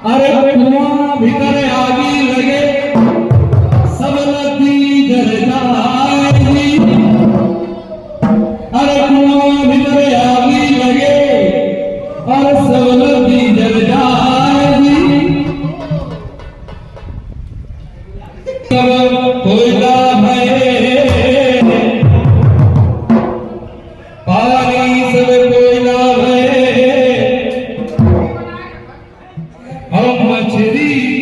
अरे कुआं भीतर आगी लगे सब नदी जल जाएगी। अरे कुआं भीतर आगी लगे और सब नदी जल जाएगी। सब कोयला भये पानी सब कोयला भये और मछली